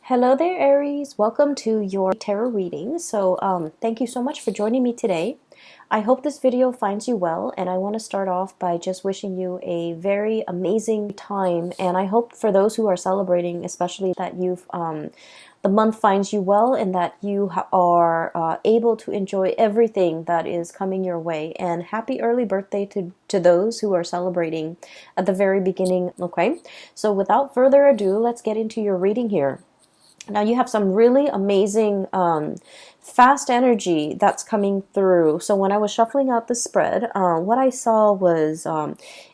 Hello there, Aries. Welcome to your tarot reading. Thank you so much for joining me today. I hope this video finds you well, and I want to start off by just wishing you a very amazing time. And I hope for those who are celebrating, especially that the month finds you well and that you are able to enjoy everything that is coming your way. And happy early birthday to those who are celebrating at the very beginning. Okay, so without further ado, let's get into your reading here. Now you have some really amazing fast energy that's coming through. So when I was shuffling out the spread, what I saw was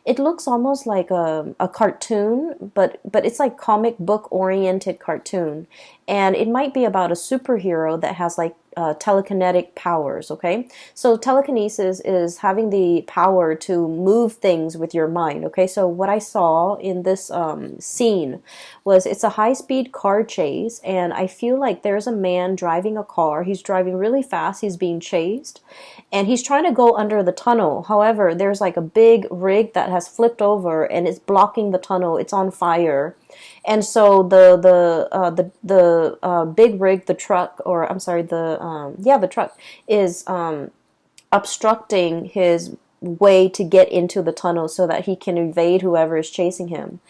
it looks almost like a cartoon, but it's like comic book oriented cartoon. And it might be about a superhero that has like telekinetic powers, okay? So telekinesis is having the power to move things with your mind, okay? So what I saw in this scene was it's a high-speed car chase, and I feel like there's a man driving a car. He's driving really fast. He's being chased, and he's trying to go under the tunnel. However, there's like a big rig that has flipped over, and it's blocking the tunnel. It's on fire. And so the big rig, the truck, or I'm sorry, the truck is obstructing his way to get into the tunnel so that he can evade whoever is chasing him.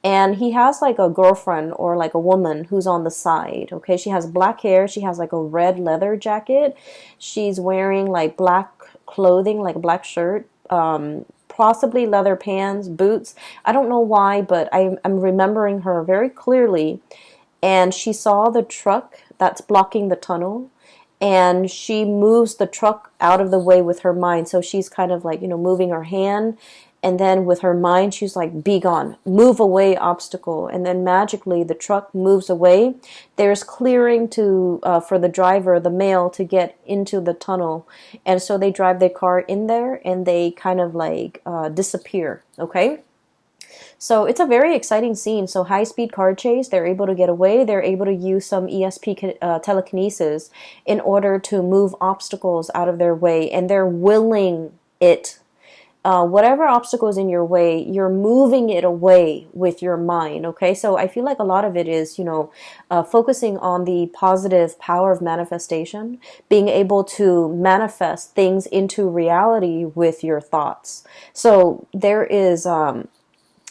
And he has like a girlfriend or like a woman who's on the side. Okay, she has black hair. She has like a red leather jacket. She's wearing like black clothing, like a black shirt. Possibly leather pants, boots. I don't know why, but I'm remembering her very clearly. And she saw the truck that's blocking the tunnel, and she moves the truck out of the way with her mind. So she's kind of like, moving her hand, and then with her mind, she's like, be gone, move away, obstacle. And then magically the truck moves away. There's clearing for the driver, the male, to get into the tunnel. And so they drive their car in there, and they kind of like disappear, okay? So it's a very exciting scene. So high-speed car chase, they're able to get away. They're able to use some ESP telekinesis in order to move obstacles out of their way, and they're willing it. Whatever obstacle is in your way, you're moving it away with your mind, okay? So I feel like a lot of it is, focusing on the positive power of manifestation, being able to manifest things into reality with your thoughts. So there is...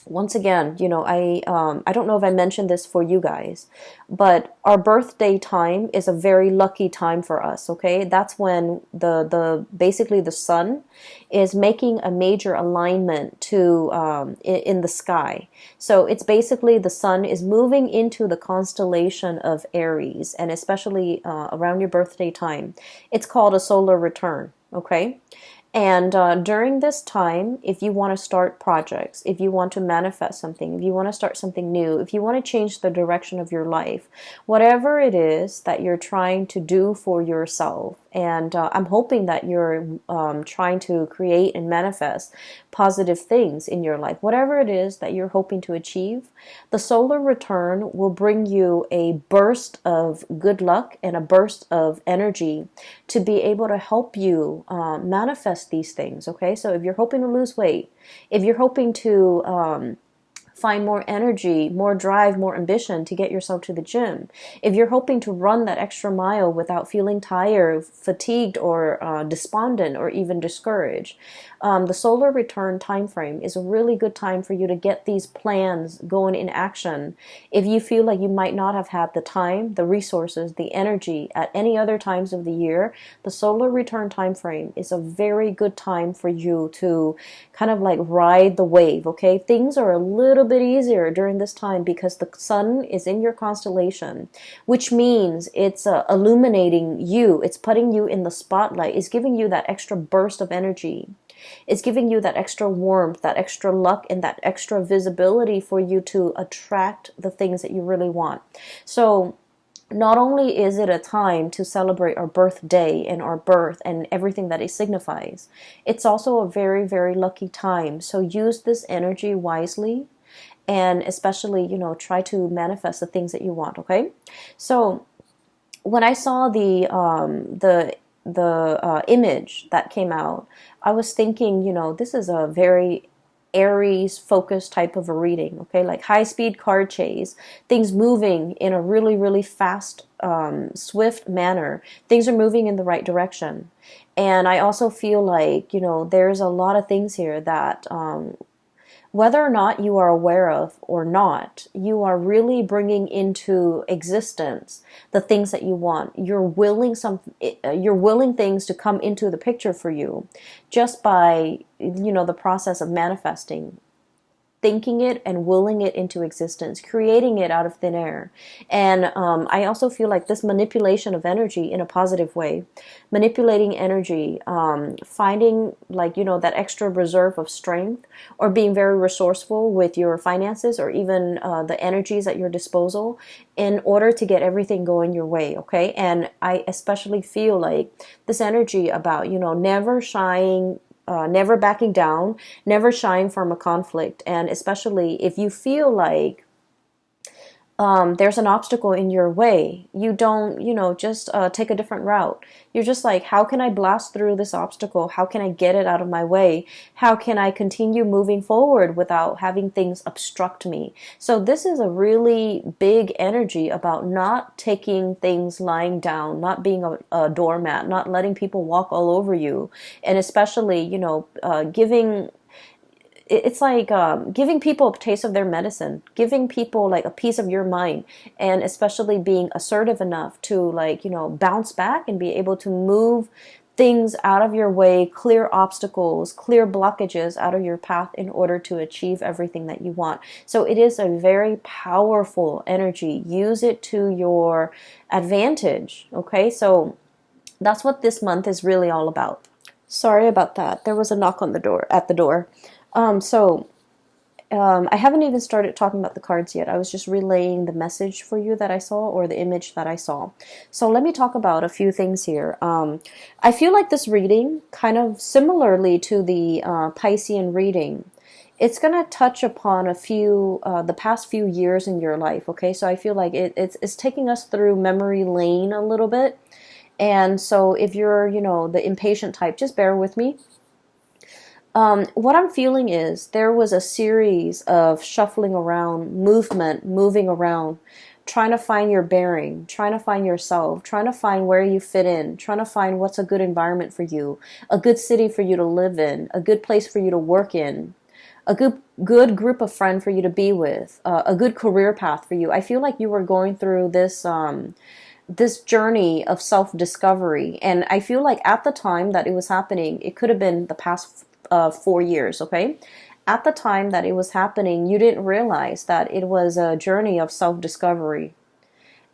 once again, I don't know if I mentioned this for you guys, but our birthday time is a very lucky time for us, okay? That's when basically the sun is making a major alignment to in the sky. So it's basically the sun is moving into the constellation of Aries, and especially around your birthday time. It's called a solar return, okay? And during this time, if you want to start projects, if you want to manifest something, if you want to start something new, if you want to change the direction of your life, whatever it is that you're trying to do for yourself, and I'm hoping that you're trying to create and manifest positive things in your life. Whatever it is that you're hoping to achieve, the solar return will bring you a burst of good luck and a burst of energy to be able to help you manifest these things, okay? So if you're hoping to lose weight, if you're hoping to find more energy, more drive, more ambition to get yourself to the gym, if you're hoping to run that extra mile without feeling tired, fatigued, or despondent, or even discouraged, the solar return time frame is a really good time for you to get these plans going in action. If you feel like you might not have had the time, the resources, the energy at any other times of the year, the solar return time frame is a very good time for you to kind of like ride the wave, okay? Things are a little bit easier during this time because the sun is in your constellation, which means it's illuminating you. It's putting you in the spotlight. It's giving you that extra burst of energy. It's giving you that extra warmth, that extra luck, and that extra visibility for you to attract the things that you really want. So not only is it a time to celebrate our birthday and our birth and everything that it signifies, it's also a very, very lucky time. So use this energy wisely, and especially, try to manifest the things that you want, okay? So when I saw the image that came out, I was thinking, this is a very Aries focus type of a reading, okay? Like high speed card chase, things moving in a really, really fast, swift manner. Things are moving in the right direction. And I also feel like, there's a lot of things here that, whether or not you are aware of or not, you are really bringing into existence the things that you want. You're willing things to come into the picture for you just by, the process of manifesting, thinking it and willing it into existence, creating it out of thin air. And I also feel like this manipulation of energy in a positive way, manipulating energy, finding like, that extra reserve of strength, or being very resourceful with your finances, or even the energies at your disposal in order to get everything going your way, okay? And I especially feel like this energy about, never shying, never backing down, never shying from a conflict. And especially if you feel like there's an obstacle in your way, you don't, just take a different route. You're just like, how can I blast through this obstacle? How can I get it out of my way? How can I continue moving forward without having things obstruct me? So this is a really big energy about not taking things lying down, not being a doormat, not letting people walk all over you. And especially, giving, it's like giving people a taste of their medicine, giving people like a piece of your mind, and especially being assertive enough to like, bounce back and be able to move things out of your way, clear obstacles, clear blockages out of your path in order to achieve everything that you want. So it is a very powerful energy. Use it to your advantage, okay? So that's what this month is really all about. Sorry about that. There was a knock on the door, at the door. I haven't even started talking about the cards yet. I was just relaying the message for you that I saw, or the image that I saw. So let me talk about a few things here. I feel like this reading, kind of similarly to the Piscean reading, it's going to touch upon a few, the past few years in your life, okay? So I feel like it's taking us through memory lane a little bit. And so if you're, the impatient type, just bear with me. What I'm feeling is there was a series of shuffling around, moving around, trying to find your bearing, trying to find yourself, trying to find where you fit in, trying to find what's a good environment for you, a good city for you to live in, a good place for you to work in, a good group of friends for you to be with, a good career path for you. I feel like you were going through this this journey of self-discovery, and I feel like at the time that it was happening, it could have been the past 4 years, okay? At the time that it was happening, you didn't realize that it was a journey of self-discovery.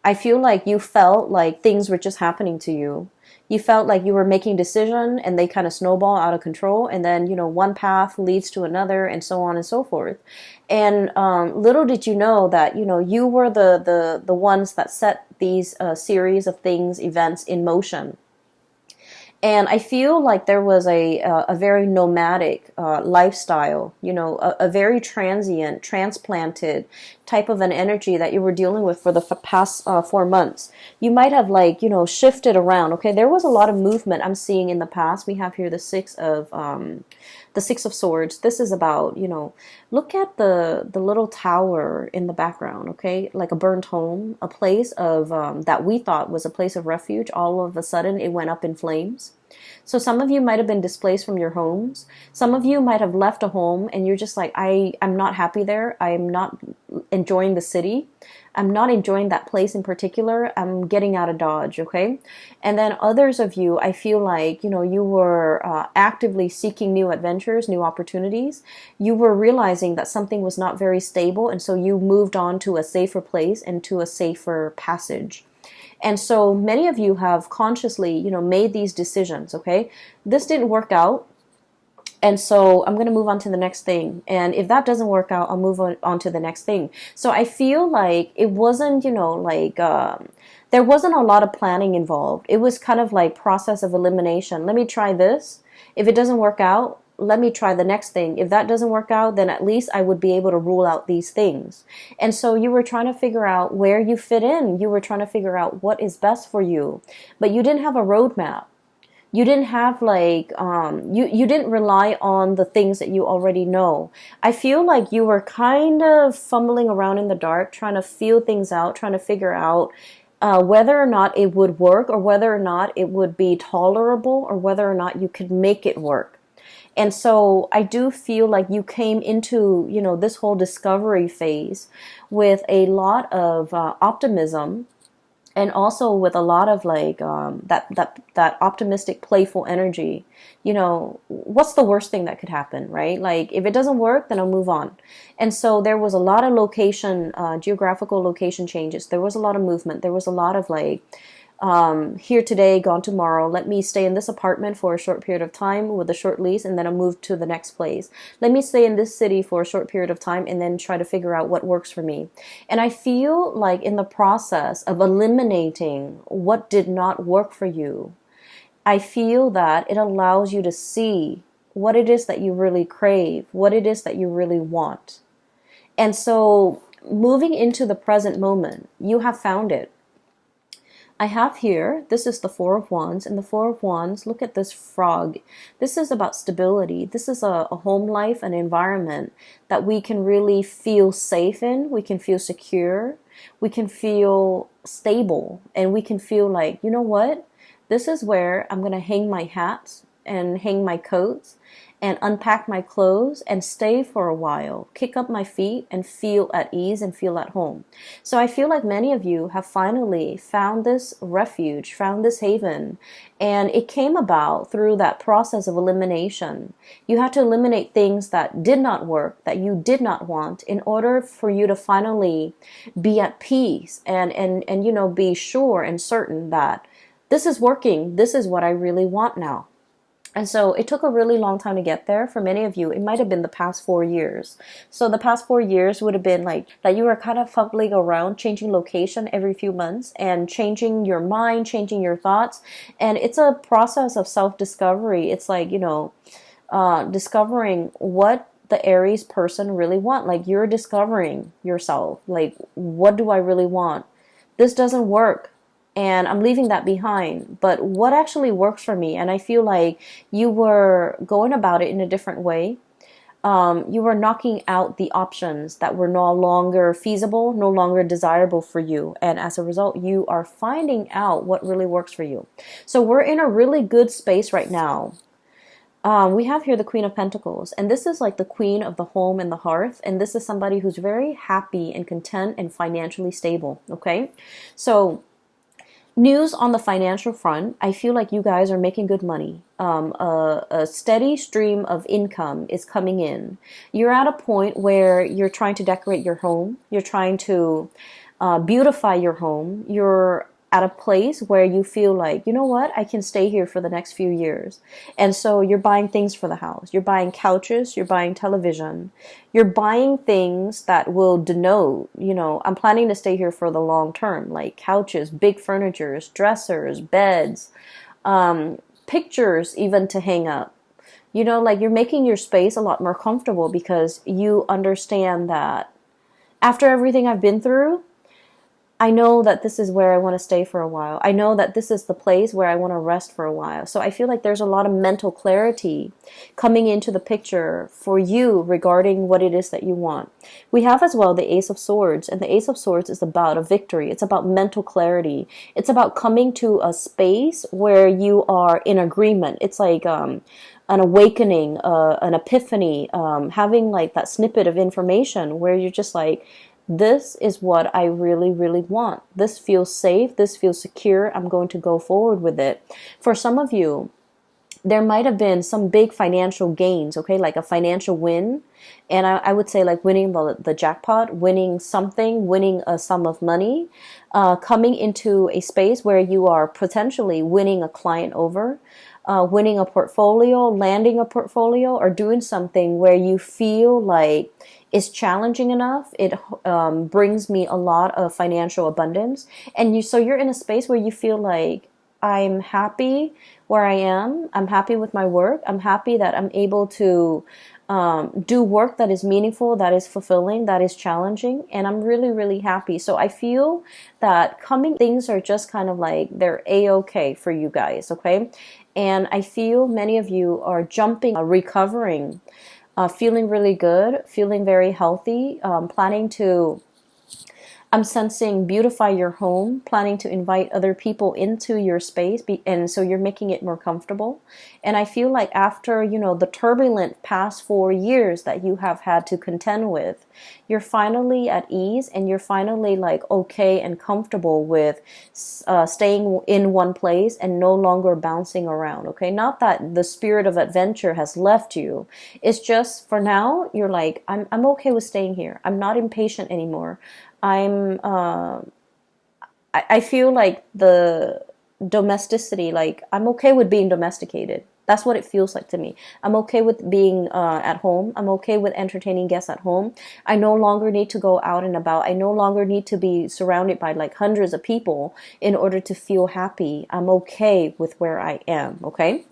I feel like you felt like things were just happening to you. You felt like you were making decisions and they kind of snowball out of control, and then, one path leads to another, and so on and so forth. And little did you know that, you were the ones that set these series of things, events in motion. And I feel like there was a very nomadic lifestyle, a very transient, transplanted type of an energy that you were dealing with for the past 4 months. You might have like, shifted around. Okay, there was a lot of movement I'm seeing in the past. We have here the Six of Swords. This is about, look at the little tower in the background, okay? Like a burnt home, a place of that we thought was a place of refuge. All of a sudden, it went up in flames. So some of you might have been displaced from your homes. Some of you might have left a home and you're just like, I'm not happy there. I'm not enjoying the city. I'm not enjoying that place in particular. I'm getting out of Dodge, okay? And then others of you, I feel like, you were actively seeking new adventures, new opportunities. You were realizing that something was not very stable, and so you moved on to a safer place and to a safer passage. And so many of you have consciously, made these decisions, okay? This didn't work out. And so I'm going to move on to the next thing. And if that doesn't work out, I'll move on to the next thing. So I feel like it wasn't, there wasn't a lot of planning involved. It was kind of like process of elimination. Let me try this. If it doesn't work out, let me try the next thing. If that doesn't work out, then at least I would be able to rule out these things. And so you were trying to figure out where you fit in. You were trying to figure out what is best for you. But you didn't have a roadmap. You didn't have like you didn't rely on the things that you already know. I feel like you were kind of fumbling around in the dark, trying to feel things out, trying to figure out whether or not it would work, or whether or not it would be tolerable, or whether or not you could make it work. And so I do feel like you came into, this whole discovery phase with a lot of optimism, and also with a lot of like that optimistic, playful energy. What's the worst thing that could happen, right? Like, if it doesn't work, then I'll move on. And so there was a lot of geographical location changes. There was a lot of movement. There was a lot of like, here today, gone tomorrow. Let me stay in this apartment for a short period of time with a short lease, and then I'll move to the next place. Let me stay in this city for a short period of time, and then try to figure out what works for me. And I feel like in the process of eliminating what did not work for you, I feel that it allows you to see what it is that you really crave, what it is that you really want. And so moving into the present moment, you have found it. I have here, this is the Four of Wands, and the Four of Wands, look at this frog. This is about stability. This is a home life, an environment that we can really feel safe in. We can feel secure. We can feel stable. And we can feel like, you know what? This is where I'm going to hang my hats and hang my coats and unpack my clothes and stay for a while, kick up my feet and feel at ease and feel at home. So I feel like many of you have finally found this refuge, found this haven, and it came about through that process of elimination. You had to eliminate things that did not work, that you did not want, in order for you to finally be at peace and be sure and certain that this is working, this is what I really want now. And so it took a really long time to get there. For many of you, it might have been the past 4 years. So the past 4 years would have been like that you were kind of fumbling around, changing location every few months and changing your mind, changing your thoughts. And it's a process of self-discovery. It's like, discovering what the Aries person really want. Like, you're discovering yourself. Like, what do I really want? This doesn't work, and I'm leaving that behind. But what actually works for me? And I feel like you were going about it in a different way. You were knocking out the options that were no longer feasible, no longer desirable for you. And as a result, you are finding out what really works for you. So we're in a really good space right now. We have here the Queen of Pentacles, and this is like the queen of the home and the hearth. And this is somebody who's very happy and content and financially stable. Okay. So news on the financial front, I feel like you guys are making good money. A steady stream of income is coming in. You're at a point where you're trying to decorate your home. You're trying to beautify your home. You're at a place where you feel like, you know what, I can stay here for the next few years. And so you're buying things for the house. You're buying couches, you're buying television. You're buying things that will denote, I'm planning to stay here for the long term, like couches, big furnitures, dressers, beds, pictures even to hang up. Like, you're making your space a lot more comfortable because you understand that after everything I've been through, I know that this is where I want to stay for a while. I know that this is the place where I want to rest for a while. So I feel like there's a lot of mental clarity coming into the picture for you regarding what it is that you want. We have as well the Ace of Swords, and the Ace of Swords is about a victory. It's about mental clarity. It's about coming to a space where you are in agreement. It's like an awakening, an epiphany, having like that snippet of information where you're just like, this is what I really, really want. This feels safe. This feels secure. I'm going to go forward with it. For some of you, there might have been some big financial gains, okay, like a financial win. And I would say like winning the jackpot, winning something, winning a sum of money, coming into a space where you are potentially winning a client over, winning a portfolio, landing a portfolio, or doing something where you feel like is challenging enough. It brings me a lot of financial abundance. And so you're in a space where you feel like, I'm happy where I am. I'm happy with my work. I'm happy that I'm able to do work that is meaningful, that is fulfilling, that is challenging. And I'm really, really happy. So I feel that things are just kind of like, they're a-okay for you guys. Okay. And I feel many of you are jumping, recovering, feeling really good, feeling very healthy, planning to, I'm sensing beautify your home, planning to invite other people into your space, and so you're making it more comfortable. And I feel like after, the turbulent past 4 years that you have had to contend with, you're finally at ease, and you're finally like okay and comfortable with staying in one place and no longer bouncing around. Okay, not that the spirit of adventure has left you. It's just for now you're like, I'm okay with staying here. I'm not impatient anymore. I feel like the domesticity, like I'm okay with being domesticated. That's what it feels like to me. I'm okay with being at home. I'm okay with entertaining guests at home. I no longer need to go out and about. I no longer need to be surrounded by like hundreds of people in order to feel happy. I'm okay with where I am, okay?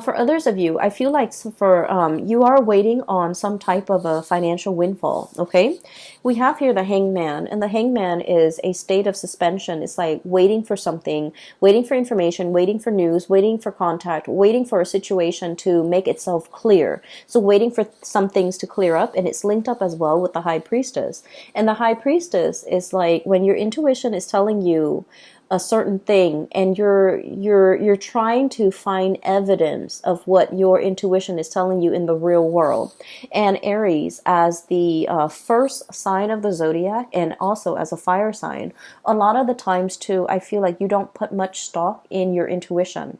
For others of you, I feel like you are waiting on some type of a financial windfall, okay? We have here the hangman, and the hangman is a state of suspension. It's like waiting for something, waiting for information, waiting for news, waiting for contact, waiting for a situation to make itself clear. So waiting for some things to clear up, and it's linked up as well with the high priestess. And the high priestess is like when your intuition is telling you a certain thing, and you're trying to find evidence of what your intuition is telling you in the real world. And Aries, as the first sign of the zodiac and also as a fire sign, a lot of the times too, I feel like you don't put much stock in your intuition.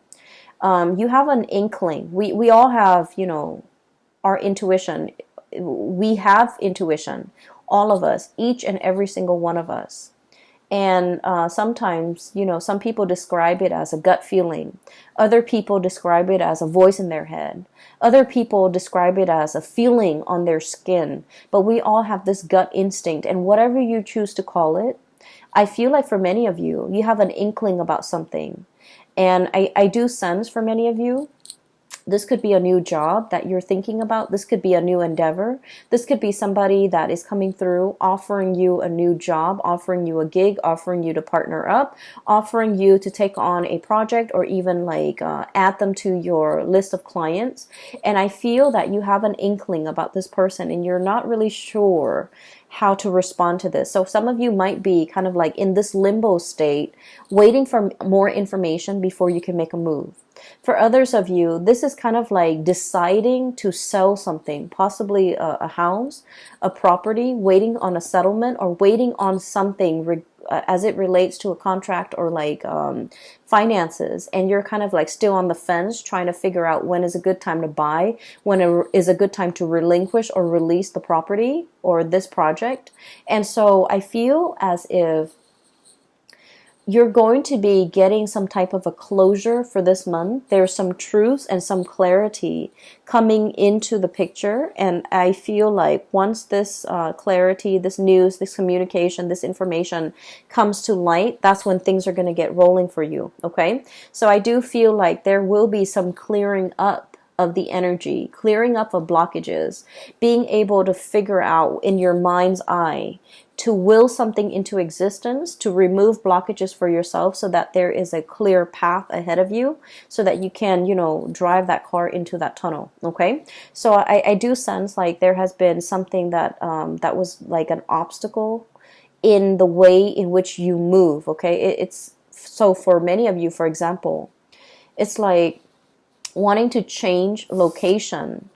You have an inkling. We all have, our intuition. We have intuition, all of us, each and every single one of us. And sometimes, some people describe it as a gut feeling. Other people describe it as a voice in their head. Other people describe it as a feeling on their skin. But we all have this gut instinct. And whatever you choose to call it, I feel like for many of you, you have an inkling about something. And I do sense for many of you, this could be a new job that you're thinking about. This could be a new endeavor. This could be somebody that is coming through, offering you a new job, offering you a gig, offering you to partner up, offering you to take on a project, or even like add them to your list of clients. And I feel that you have an inkling about this person and you're not really sure how to respond to this. So some of you might be kind of like in this limbo state, waiting for more information before you can make a move. For others of you, this is kind of like deciding to sell something, possibly a house, a property, waiting on a settlement, or waiting on something as it relates to a contract or like finances. And you're kind of like still on the fence, trying to figure out when is a good time to buy, when is a good time to relinquish or release the property or this project. And so I feel as if you're going to be getting some type of a closure for this month. There's some truths and some clarity coming into the picture. And I feel like once this clarity, this news, this communication, this information comes to light, that's when things are going to get rolling for you. Okay. So I do feel like there will be some clearing up of the energy, clearing up of blockages, being able to figure out in your mind's eye to will something into existence, to remove blockages for yourself so that there is a clear path ahead of you so that you can, drive that car into that tunnel. Okay. So I do sense like there has been something that, that was like an obstacle in the way in which you move. Okay. It's so for many of you, for example, it's like wanting to change location,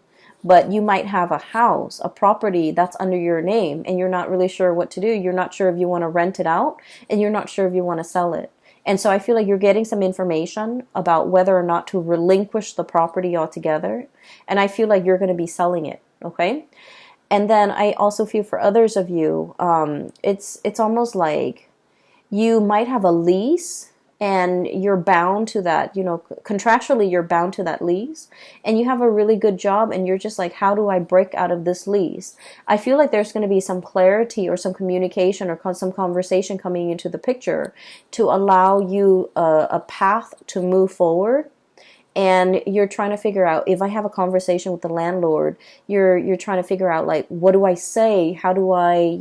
but you might have a house, a property that's under your name, and you're not really sure what to do. You're not sure if you want to rent it out, and you're not sure if you want to sell it. And so I feel like you're getting some information about whether or not to relinquish the property altogether. And I feel like you're going to be selling it. Okay. And then I also feel for others of you, it's almost like you might have a lease, and you're bound to that, contractually you're bound to that lease, and you have a really good job, and you're just like, how do I break out of this lease? I feel like there's going to be some clarity or some communication or some conversation coming into the picture to allow you a path to move forward. and you're trying to figure out, if I have a conversation with the landlord, you're trying to figure out, like, what do I say? How do I,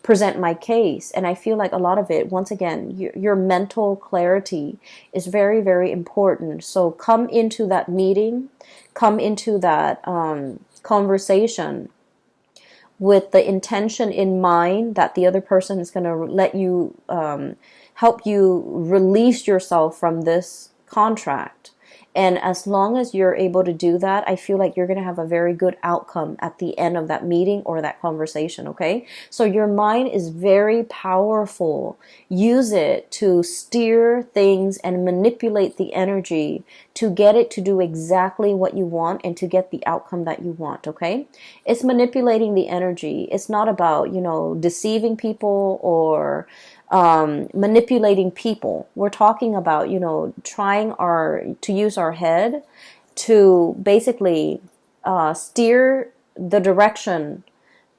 present my case? And I feel like a lot of it, once again, your mental clarity is very, very important. So come into that meeting, come into that conversation with the intention in mind that the other person is going to let you, help you release yourself from this contract. And as long as you're able to do that, I feel like you're going to have a very good outcome at the end of that meeting or that conversation, okay? So your mind is very powerful. Use it to steer things and manipulate the energy to get it to do exactly what you want and to get the outcome that you want, okay? It's manipulating the energy. It's not about, deceiving people or manipulating people. We're talking about, trying to use our head to basically steer the direction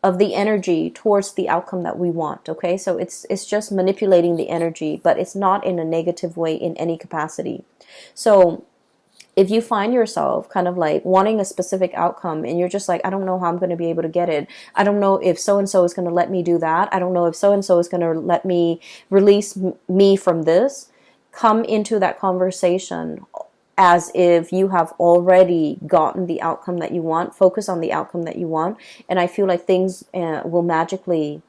of the energy towards the outcome that we want. Okay, so it's just manipulating the energy, but it's not in a negative way in any capacity. So if you find yourself kind of like wanting a specific outcome and you're just like, I don't know how I'm going to be able to get it. I don't know if so-and-so is going to let me do that. I don't know if so-and-so is going to let me release me from this. Come into that conversation as if you have already gotten the outcome that you want. Focus on the outcome that you want. And I feel like things will magically,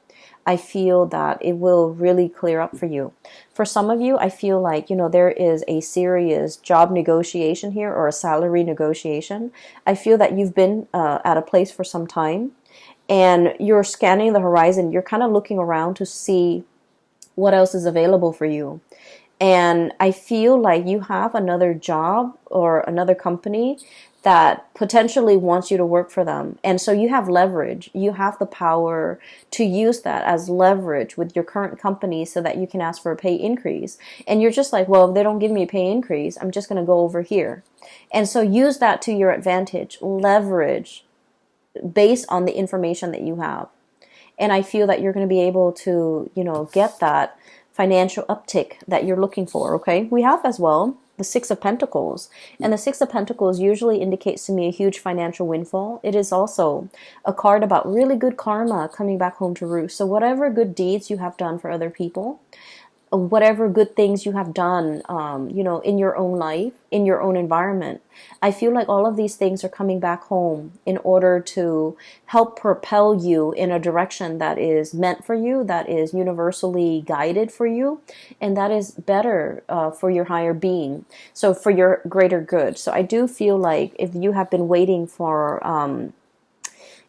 I feel that it will really clear up for you. For some of you, I feel like, there is a serious job negotiation here or a salary negotiation. I feel that you've been at a place for some time and you're scanning the horizon. You're kind of looking around to see what else is available for you. And I feel like you have another job or another company that potentially wants you to work for them. And so you have leverage. You have the power to use that as leverage with your current company so that you can ask for a pay increase. And you're just like, well, if they don't give me a pay increase, I'm just going to go over here. And so use that to your advantage. Leverage based on the information that you have. And I feel that you're going to be able to, get that financial uptick that you're looking for, okay? We have as well the Six of Pentacles. And the Six of Pentacles usually indicates to me a huge financial windfall. It is also a card about really good karma coming back home to roost. So whatever good deeds you have done for other people, whatever good things you have done, in your own life, in your own environment, I feel like all of these things are coming back home in order to help propel you in a direction that is meant for you, that is universally guided for you, and that is better for your higher being, so for your greater good. So I do feel like if you have been waiting for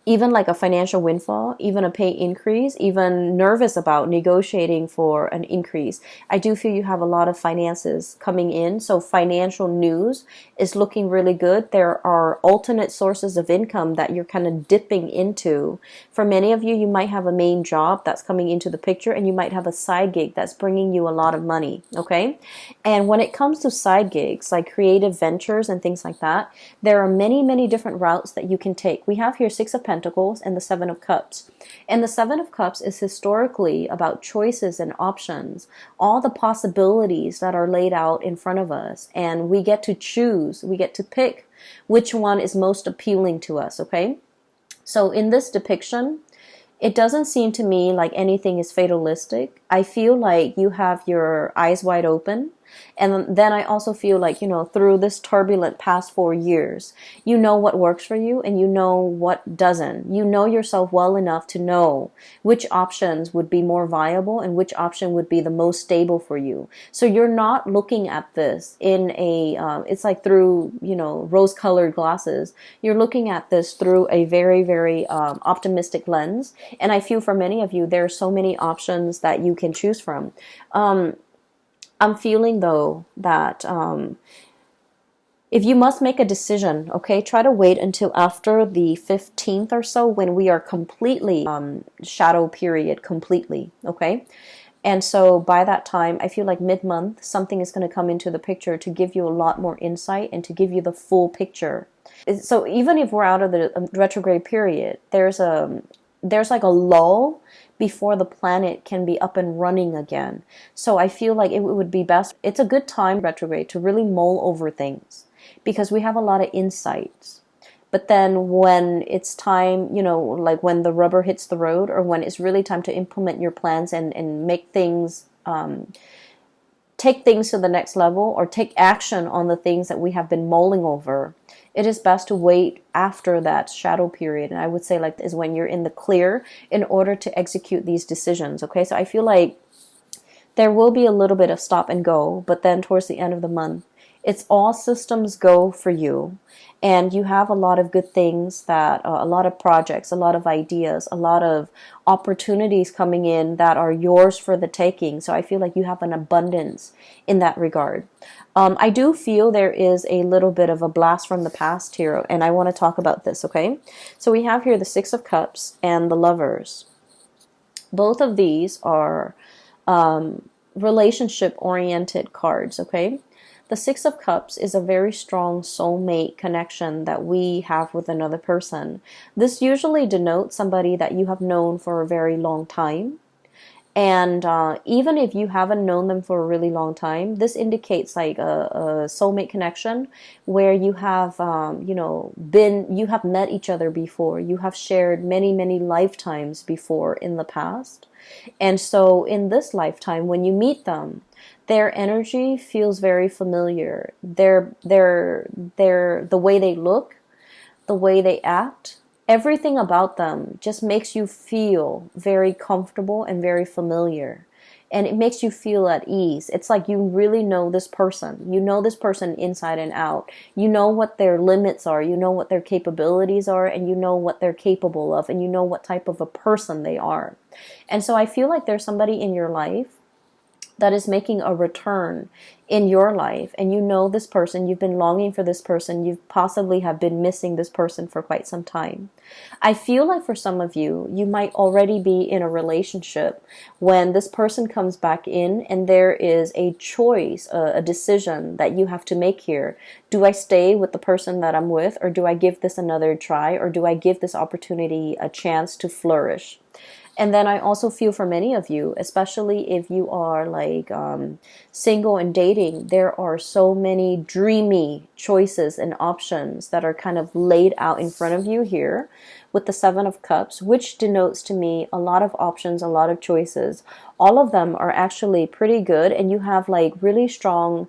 even like a financial windfall, even a pay increase, even nervous about negotiating for an increase, I do feel you have a lot of finances coming in. So financial news is looking really good. There are alternate sources of income that you're kind of dipping into. For many of you, you might have a main job that's coming into the picture, and you might have a side gig that's bringing you a lot of money, okay? And when it comes to side gigs, like creative ventures and things like that, there are many, many different routes that you can take. We have here Six of Pentacles and the Seven of Cups. And the Seven of Cups is historically about choices and options, all the possibilities that are laid out in front of us. And we get to choose, we get to pick which one is most appealing to us, okay? So in this depiction, it doesn't seem to me like anything is fatalistic. I feel like you have your eyes wide open. And then I also feel like, through this turbulent past 4 years, you know what works for you and you know what doesn't. You know yourself well enough to know which options would be more viable and which option would be the most stable for you. So you're not looking at this in it's like through, rose-colored glasses. You're looking at this through a very, very optimistic lens. And I feel for many of you, there are so many options that you can choose from. I'm feeling, though, that if you must make a decision, okay, try to wait until after the 15th or so when we are completely shadow period completely, okay? And so by that time, I feel like mid-month, something is going to come into the picture to give you a lot more insight and to give you the full picture. So even if we're out of the retrograde period, there's like a lull before the planet can be up and running again. So I feel like it would be best, it's a good time, retrograde, to really mull over things because we have a lot of insights. But then when it's time, like when the rubber hits the road, or when it's really time to implement your plans and make things, take things to the next level, or take action on the things that we have been mulling over, it is best to wait after that shadow period. And I would say like is when you're in the clear in order to execute these decisions. Okay, so I feel like there will be a little bit of stop and go, but then towards the end of the month, it's all systems go for you. And you have a lot of good things a lot of projects, a lot of ideas, a lot of opportunities coming in that are yours for the taking. So I feel like you have an abundance in that regard. I do feel there is a little bit of a blast from the past here, and I want to talk about this, okay? So we have here the Six of Cups and the Lovers. Both of these are relationship-oriented cards, okay? The Six of Cups is a very strong soulmate connection that we have with another person. This usually denotes somebody that you have known for a very long time. And even if you haven't known them for a really long time, this indicates like a soulmate connection where you have, you have met each other before. You have shared many, many lifetimes before in the past. And so in this lifetime, when you meet them, their energy feels very familiar. The way they look, the way they act, everything about them just makes you feel very comfortable and very familiar. And it makes you feel at ease. It's like you really know this person. You know this person inside and out. You know what their limits are. You know what their capabilities are. And you know what they're capable of. And you know what type of a person they are. And so I feel like there's somebody in your life that is making a return in your life, and you know this person, you've been longing for this person, you possibly have been missing this person for quite some time. I feel like for some of you, you might already be in a relationship when this person comes back in and there is a choice, a decision that you have to make here. Do I stay with the person that I'm with, or do I give this another try, or do I give this opportunity a chance to flourish? And then I also feel for many of you, especially if you are like single and dating, there are so many dreamy choices and options that are kind of laid out in front of you here with the Seven of Cups, which denotes to me a lot of options, a lot of choices. All of them are actually pretty good, and you have like really strong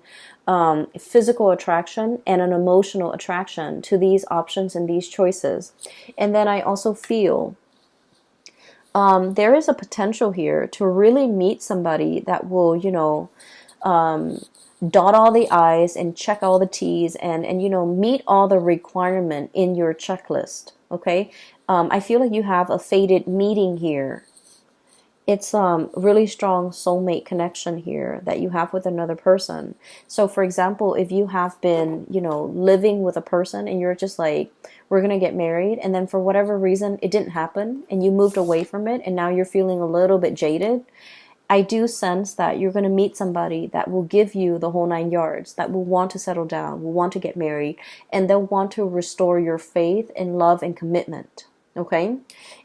physical attraction and an emotional attraction to these options and these choices. And then I also feel there is a potential here to really meet somebody that will, dot all the I's and check all the T's and meet all the requirement in your checklist. Okay. I feel like you have a fated meeting here. It's really strong soulmate connection here that you have with another person. So for example, if you have been, living with a person and you're just like, we're going to get married, and then for whatever reason, it didn't happen and you moved away from it and now you're feeling a little bit jaded, I do sense that you're going to meet somebody that will give you the whole 9 yards, that will want to settle down, will want to get married, and they'll want to restore your faith and love and commitment. Okay?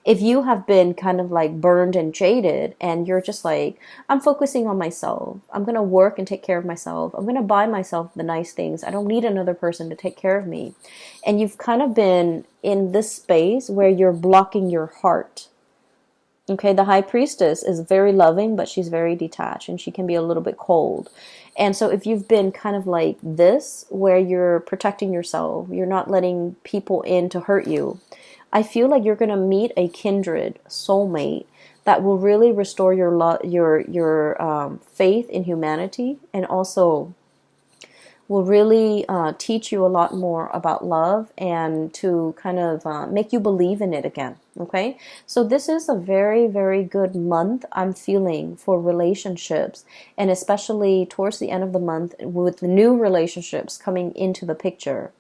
If you have been kind of like burned and jaded and you're just like, I'm focusing on myself. I'm going to work and take care of myself. I'm going to buy myself the nice things. I don't need another person to take care of me. And you've kind of been in this space where you're blocking your heart. Okay, the High Priestess is very loving, but she's very detached and she can be a little bit cold. And so if you've been kind of like this, where you're protecting yourself, you're not letting people in to hurt you, I feel like you're going to meet a kindred soulmate that will really restore your faith in humanity, and also will really teach you a lot more about love and to kind of make you believe in it again. Okay, so this is a very, very good month I'm feeling for relationships, and especially towards the end of the month with the new relationships coming into the picture.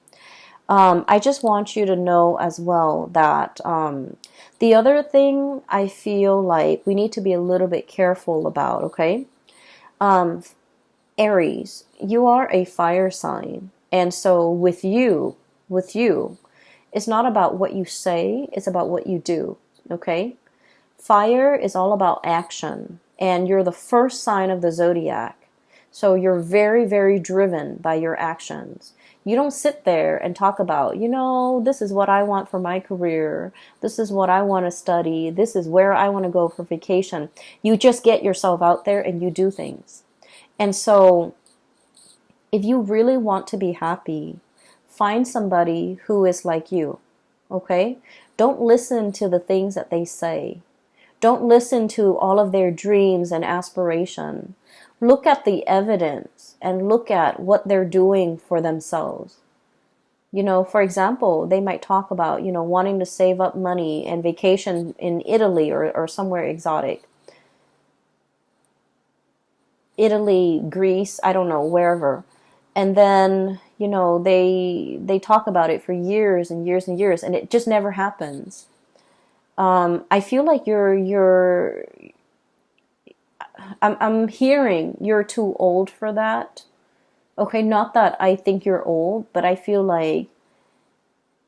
I just want you to know as well that the other thing I feel like we need to be a little bit careful about, okay? Aries, you are a fire sign. And so with you, it's not about what you say, it's about what you do, okay? Fire is all about action, and you're the first sign of the zodiac. So you're very, very driven by your actions. You don't sit there and talk about, this is what I want for my career. This is what I want to study. This is where I want to go for vacation. You just get yourself out there and you do things. And so if you really want to be happy, find somebody who is like you, okay? Don't listen to the things that they say. Don't listen to all of their dreams and aspiration. Look at the evidence and look at what they're doing for themselves. For example, they might talk about, wanting to save up money and vacation in Italy or somewhere exotic. Italy, Greece, I don't know, wherever. And then, they talk about it for years and years and years, and it just never happens. I feel like I'm hearing you're too old for that. Okay, not that I think you're old, but I feel like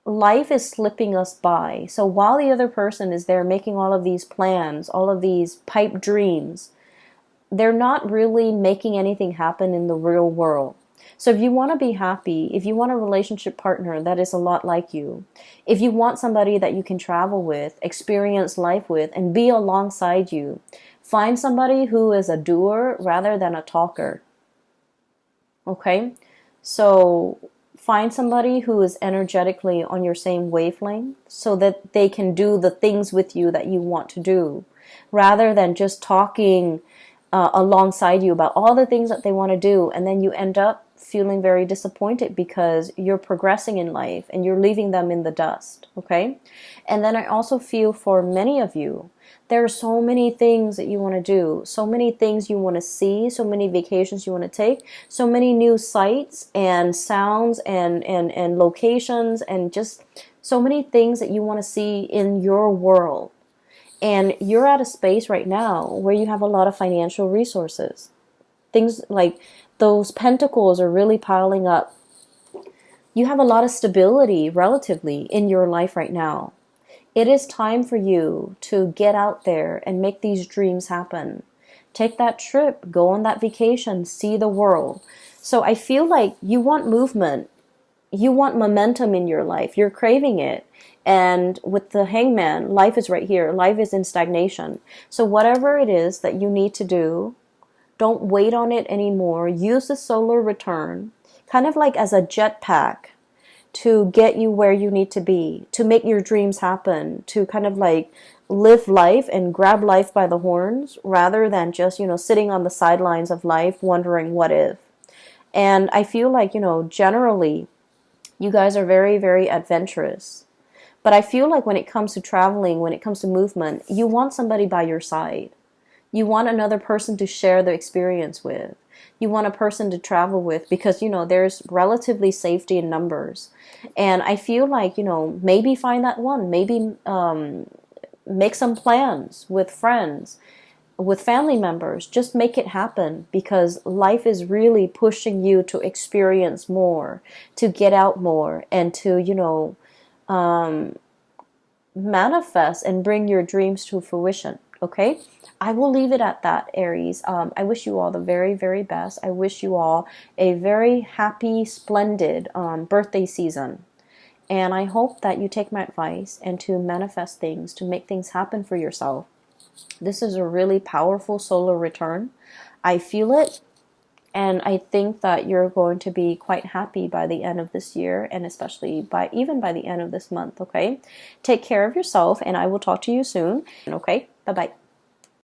life is slipping us by. So while the other person is there making all of these plans, all of these pipe dreams, they're not really making anything happen in the real world. So if you want to be happy, if you want a relationship partner that is a lot like you, if you want somebody that you can travel with, experience life with, and be alongside you, find somebody who is a doer rather than a talker. Okay? So find somebody who is energetically on your same wavelength so that they can do the things with you that you want to do, rather than just talking alongside you about all the things that they want to do, and then you end up feeling very disappointed because you're progressing in life and you're leaving them in the dust, okay? And then I also feel for many of you, there are so many things that you want to do, so many things you want to see, so many vacations you want to take, so many new sights and sounds and locations, and just so many things that you want to see in your world. And you're at a space right now where you have a lot of financial resources. Things like those pentacles are really piling up. You have a lot of stability relatively in your life right now. It is time for you to get out there and make these dreams happen. Take that trip, go on that vacation, see the world. So I feel like you want movement. You want momentum in your life. You're craving it. And with the Hangman, life is right here. Life is in stagnation. So whatever it is that you need to do, don't wait on it anymore. Use the solar return, kind of like as a jetpack, to get you where you need to be, to make your dreams happen, to kind of like live life and grab life by the horns, rather than just, sitting on the sidelines of life wondering what if. And I feel like, generally, you guys are very, very adventurous. But I feel like when it comes to traveling, when it comes to movement, you want somebody by your side. You want another person to share the experience with. You want a person to travel with because, there's relatively safety in numbers. And I feel like, maybe find that one. Maybe make some plans with friends, with family members. Just make it happen, because life is really pushing you to experience more, to get out more, and to, manifest and bring your dreams to fruition. Okay? I will leave it at that, Aries. I wish you all the very, very best. I wish you all a very happy, splendid birthday season. And I hope that you take my advice and to manifest things, to make things happen for yourself. This is a really powerful solar return. I feel it. And I think that you're going to be quite happy by the end of this year, and especially even by the end of this month, okay? Take care of yourself, and I will talk to you soon. Okay? Bye-bye.